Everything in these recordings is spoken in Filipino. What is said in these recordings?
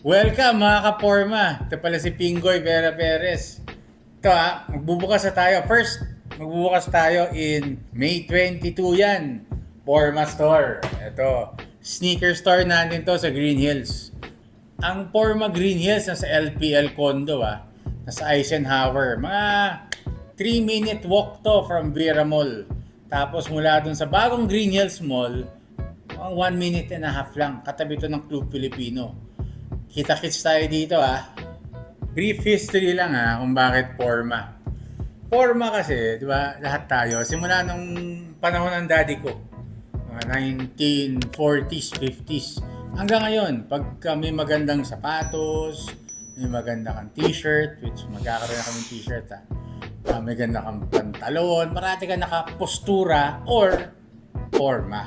Welcome mga kaporma. Ito pala si Pingoy Vera Perez. Ito magbubukas na tayo. First, magbubukas tayo in May 22 yan. Porma Store. Ito, sneaker store natin to sa Green Hills. Ang Porma Green Hills nasa LPL Condo Nasa Eisenhower. Mga 3-minute walk to from Vera Mall. Tapos mula dun sa bagong Green Hills Mall, 1 minute and a half lang. Katabi to ng Club Filipino. Kita-kits tayo dito Brief history lang kung bakit Porma. Porma kasi, di ba, lahat tayo, simula nung panahon ng daddy ko, mga 1940s, 50s, hanggang ngayon, pag may magandang sapatos, may maganda kang t-shirt, which magkakaroon na kami t-shirt may ganda kang pantalon, marati ka nakapostura or Porma.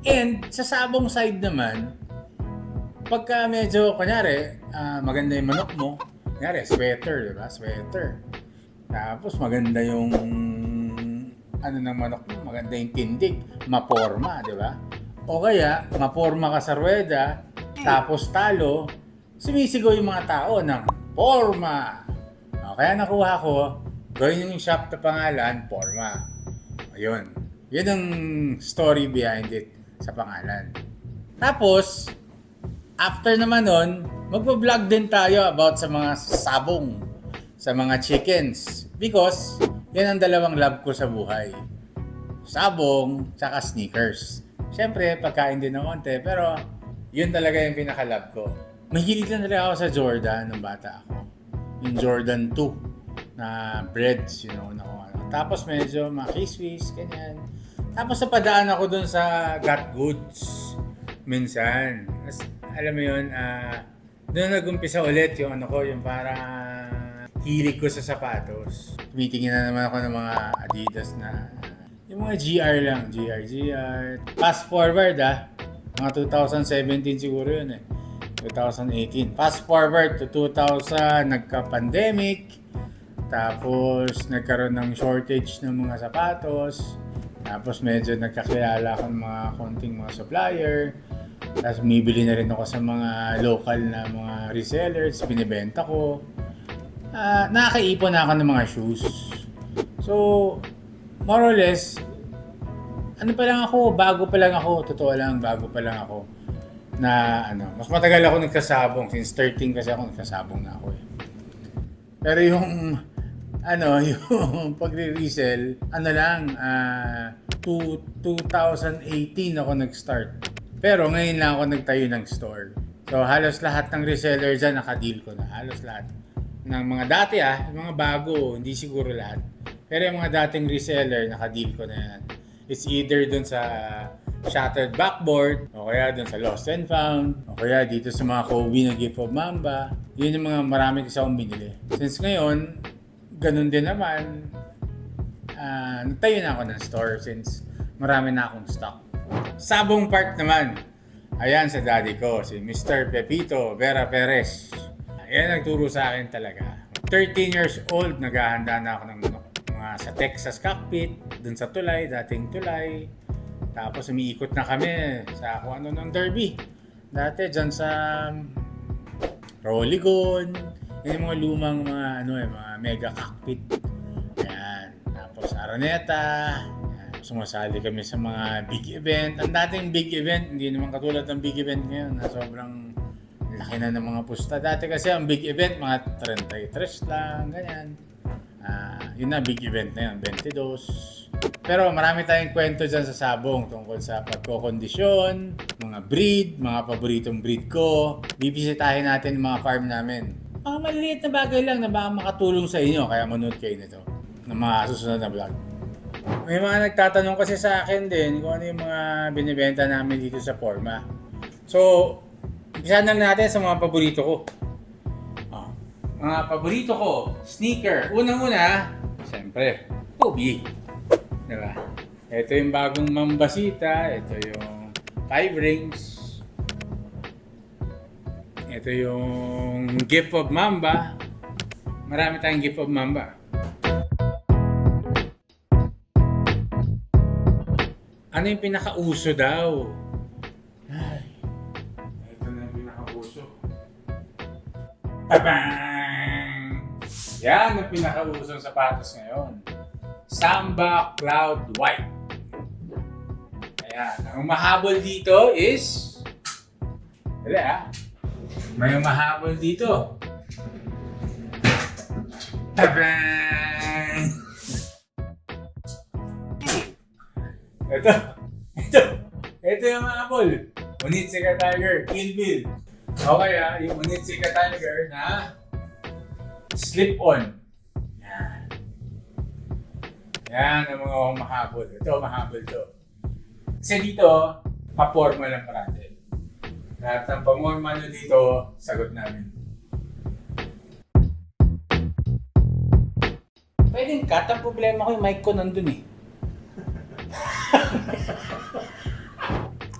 And sa sabong side naman, pagka medyo, kunyari, maganda yung manok mo, kunyari, sweater, di ba? Sweater. Tapos maganda yung, ng manok mo, maganda yung tindig, maporma, di ba? O kaya, maporma ka sa ruweda, tapos talo, sumisigaw yung mga tao ng Porma. Kaya nakuha ko, gawin yung shop na pangalan, Porma. Ayun. Yun ang story behind it sa pangalan. Tapos, after naman nun, magpa-vlog din tayo about sa mga sabong, sa mga chickens. Because, yan ang dalawang love ko sa buhay. Sabong, tsaka sneakers. Siyempre, pagkain din ng konti, pero yun talaga yung pinaka-love ko. Mahilig na talaga ako sa Jordan nung bata ako. Yung Jordan 2 na breads, na kung ano. Tapos medyo makiswis, ganyan. Tapos napadaan ako dun sa Got Goods minsan. Alam mo yun, doon nag-umpisa ulit yung yung parang hilig ko sa sapatos. Tumitingin na naman ako ng mga Adidas na, yung mga GR lang, GR. Fast forward mga 2017 siguro yun 2018. Fast forward to 2000, nagka-pandemic, tapos nagkaroon ng shortage ng mga sapatos, tapos medyo nagkakilala ako ng mga konting mga supplier. Tapos bumibili na rin ako sa mga local na mga resellers, binibenta ko. Nakakaipon na ako ng mga shoes. So, more or less, bago pa lang ako, totoo lang, bago pa lang ako. Mas matagal ako nagkasabong, since 13 kasi ako nagkasabong na ako Pero yung, yung pagre-resell, 2018 ako nag-start. Pero ngayon lang ako nagtayo ng store. So halos lahat ng reseller dyan naka-deal ko na. Halos lahat. Ng mga dati yung mga bago, hindi siguro lahat. Pero yung mga dating reseller, naka-deal ko na yan. It's either dun sa Shattered Backboard, o kaya dun sa Lost and Found, o kaya dito sa mga Kobe na Gift of Mamba. Yun yung mga marami kasi akong binili. Since ngayon, ganun din naman, nagtayo na ako ng store since marami na akong stock. Sabong part naman, ayan sa daddy ko, si Mr. Pepito Vera Perez. Ayan nagturo sa akin talaga. 13 years old, naghahanda na ako ng mga sa Texas cockpit, dun sa tulay, dating tulay. Tapos umiikot na kami sa kung ano ng derby. Dati dyan sa Rolligon, yung mga lumang mga mega cockpit. Ayan. Tapos Araneta. Sumasali kami sa mga big event. Ang dating big event, hindi naman katulad ng big event ngayon na sobrang laki na ng mga pusta. Dati kasi ang big event, mga 33 lang, ganyan. Yun na, big event na yun, 22. Pero marami tayong kwento dyan sa sabong tungkol sa pagkokondisyon, mga breed, mga paboritong breed ko. Bibisitahin natin yung mga farm namin. Mga maliliit na bagay lang na baka makatulong sa inyo, kaya manood kayo nito ng mga susunod na vlog. May mga nagtatanong kasi sa akin din kung ano yung mga binibenta namin dito sa Porma. So, umpisa na natin sa mga paborito ko. Mga paborito ko, sneaker. Unang-una, siyempre, Kobe. Diba? Ito yung bagong Mambasita. Ito yung 5 rings. Ito yung Gift of Mamba. Marami tayong Gift of Mamba. Ano yung pinakauso daw? Ay, ito na yung pinakauso. Tabang! Yan ang pinakausong sapatos ngayon. Samba Cloud White. Ayan. Ang mahabol dito is... Dali may mahabol dito. Tabang! Ito yung mahabol. Onitsuka Tiger, Kill Bill. Okay yung Onitsuka Tiger na slip-on. Yan ang mga mahabol. Ito, mahabol to. Kasi dito, paporma lang parati. Lahat ng pamorma nyo dito, sagot namin. Pwedeng cut. Ang problema ko yung mic ko nandun eh.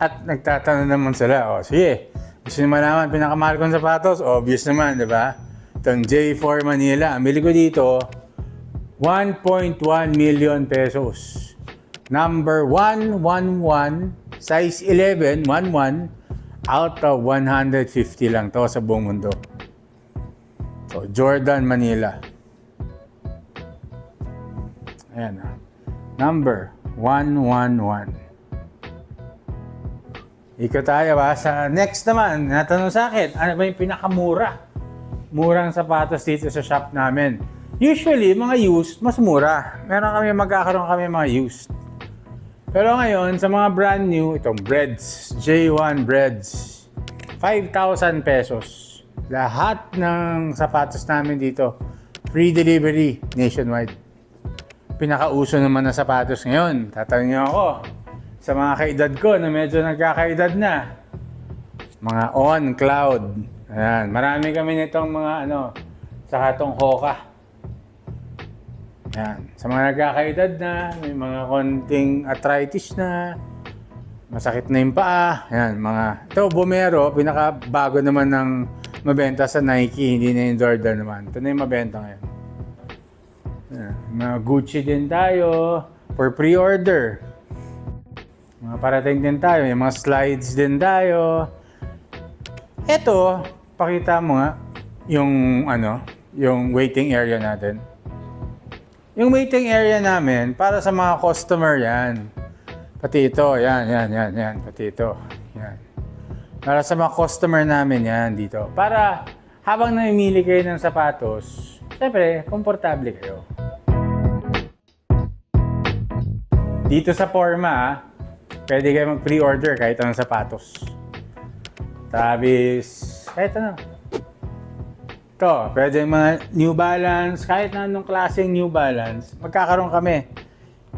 At nagtatanong naman sila, sige, gusto nyo malaman pinakamahal kong sapatos? Obvious naman, di ba? Itong J4 Manila. Ang bili ko dito, 1.1 million pesos. Number 111, size 11, 11, out of 150 lang to sa buong mundo. So, Jordan Manila. Ayan number 111. Ikot tayo sa next naman. Natanong sa akin, ano ba yung pinakamura? Murang sapatos dito sa shop namin. Usually, mga used, mas mura. Magkakaroon kami mga used. Pero ngayon, sa mga brand new, itong Breads, J1 Breads, 5,000 pesos. Lahat ng sapatos namin dito, free delivery nationwide. Pinakauso naman na sapatos ngayon. Tatanungin niyo ako, sa mga kaedad ko na medyo nagkakaedad na. Mga On, Cloud. Ayan, marami kami nitong mga saka itong Hoka. Ayan, sa mga nagkakaedad na, may mga konting arthritis na, masakit na yung paa. Ayan, ito, Vomero, pinakabago naman ng mabenta sa Nike, hindi na yung Jordan naman. Ito na yung mabenta ngayon. Ayan, mga Gucci din tayo, for pre-order. Mga parating din tayo, may mga slides din tayo. Ito, pakita mo nga yung yung waiting area natin. Yung waiting area namin para sa mga customer yan. Pati ito, yan, pati ito. Yan. Para sa mga customer namin yan dito. Para habang namimili kayo ng sapatos, siyempre, komportable kayo. Dito sa Porma, pwede kayo mag-pre-order kahit anong sapatos. Travis, kahit ano. Ito, pwede mga New Balance, kahit na anong klaseng New Balance, magkakaroon kami.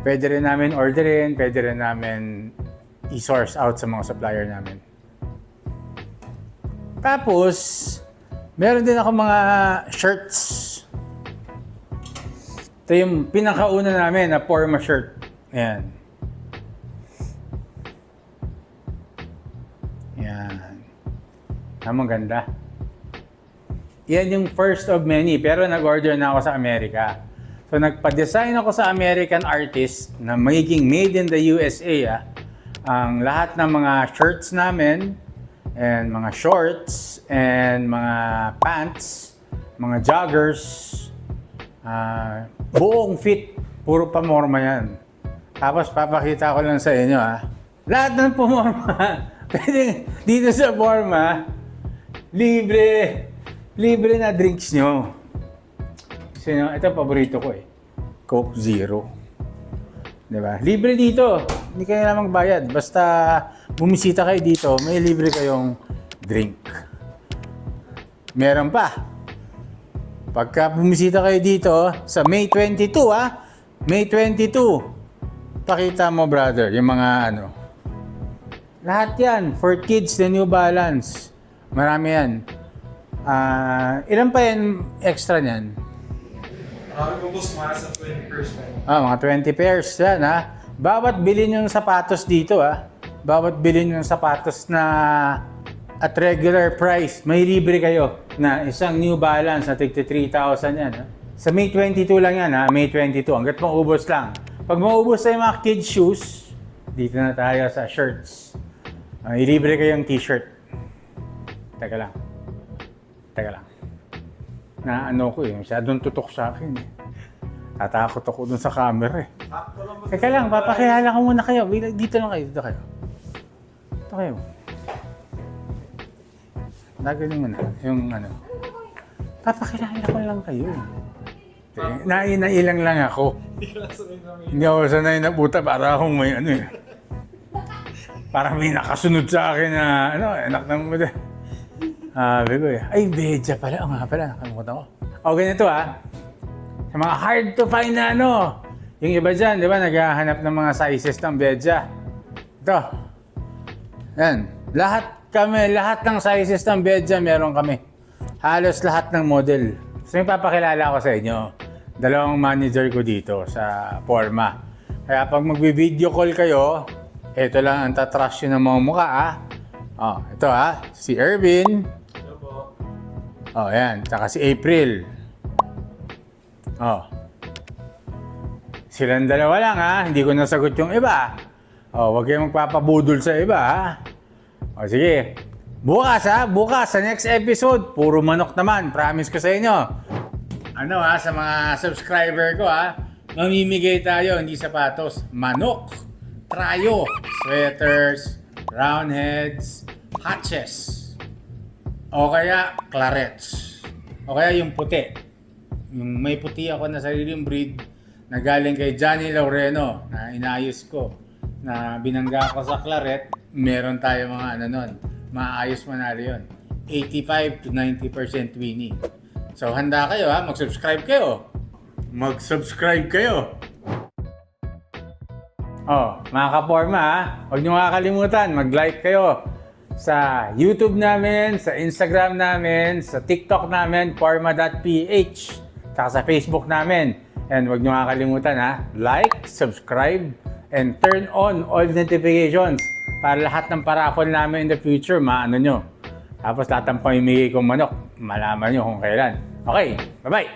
Pwede rin namin orderin, pwede rin namin i-source out sa mga supplier namin. Tapos, meron din ako mga shirts. Ito yung pinakauna namin na Porma shirt. Ayan. Yan. Ang ganda. Yan yung first of many, pero nag-order na ako sa Amerika. So nagpa-design ako sa American artist na magiging made in the USA. Ang lahat ng mga shirts namin, and mga shorts, and mga pants, mga joggers, buong fit, puro pamorma yan. Tapos papakita ko lang sa inyo lahat ng pamorma. Pwede dito sa Porma, libre na drinks nyo. Kasi ito paborito ko Coke Zero. Diba? Libre dito. Hindi kayo na magbayad. Basta bumisita kayo dito, may libre kayong drink. Meron pa. Pagka bumisita kayo dito, sa May 22 May 22. Pakita mo brother, yung mga lahat yan, for kids, the New Balance. Marami yan. Ilan pa yan extra niyan? Ubus mga sa 20 pairs pa. Mga 20 pairs yan Bawat bilhin yung sapatos dito bawat bilhin yung sapatos na at regular price, may libre kayo na isang New Balance na tigti 3,000 yan Sa May 22 lang yan May 22, hanggat maubos lang. Pag maubos na yung mga kids shoes, dito na tayo sa shirts. Ilibre kayong t-shirt. Teka lang. Na ano ko eh, masyadong tutok sa akin eh. Tatakot ako dun sa camera eh. Sakto lang po. Teka lang, papakilala ko muna kayo. Dito lang kayo, dito kayo. Dito kayo. Nagaling mo na, yung ano. Papakilala ko lang kayo. Nailang lang ako. Hindi ka lang sanay namin. Hindi ako sanay na puta para akong may ano eh. Para may nakasunod sa akin na ano, anak ng muda. Sabi ko eh, ay bedya pala. O nga pala, nakalimutan ko. O ganito sa mga hard to find na ano. Yung iba dyan, di ba, naghahanap ng mga sizes ng bedya. Ito. Yan. Lahat ng sizes ng bedya meron kami. Halos lahat ng model. So yung papakilala ko sa inyo, dalawang manager ko dito sa Forma. Kaya pag magbi-video call kayo, ito lang ang tatrash yun ng mga mukha ito si Ervin. Hello po. Yan. Tsaka si April. Silang dalawa lang hindi ko nasagot yung iba. Huwag kayong magpapabudol sa iba sige. Bukas sa next episode, puro manok naman. Promise ko sa inyo. Sa mga subscriber ko mamimigay tayo, hindi sapatos. Manok, trayo, sweaters, roundheads, hatches. O kaya clarets. O kaya yung puti. Yung may puti ako na sariling breed na galing kay Johnny Laureno na inayos ko. Na binangga ko sa claret, meron tayo mga nun. Maayos manalo yun. 85 to 90% winning. So handa kayo mag-subscribe kayo. Mag-subscribe kayo. Mga ka-Forma huwag nyo kakalimutan, mag-like kayo sa YouTube namin, sa Instagram namin, sa TikTok namin, forma.ph, saka sa Facebook namin. And huwag nyo kakalimutan like, subscribe, and turn on all notifications para lahat ng paraffol namin in the future, maano nyo. Tapos lahat ng pamimigay kong manok, malaman nyo kung kailan. Okay, bye-bye!